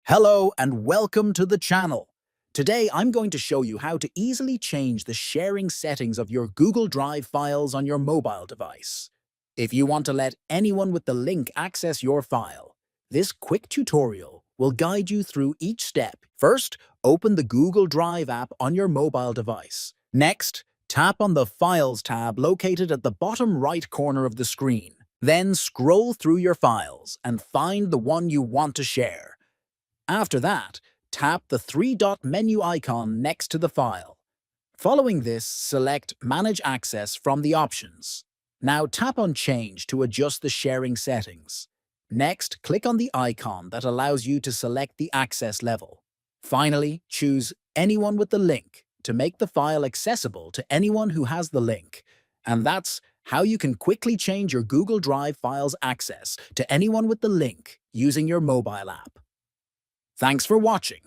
Hello and welcome to the channel. Today I'm going to show you how to easily change the sharing settings of your Google Drive files on your mobile device. If you want to let anyone with the link access your file, this quick tutorial will guide you through each step. First, open the Google Drive app on your mobile device. Next, tap on the Files tab located at the bottom right corner of the screen. Then scroll through your files and find the one you want to share. After that, tap the three-dot menu icon next to the file. Following this, select Manage Access from the options. Now tap on Change to adjust the sharing settings. Next, click on the icon that allows you to select the access level. Finally, choose Anyone with the link to make the file accessible to anyone who has the link. And that's how you can quickly change your Google Drive files access to anyone with the link using your mobile app. Thanks for watching.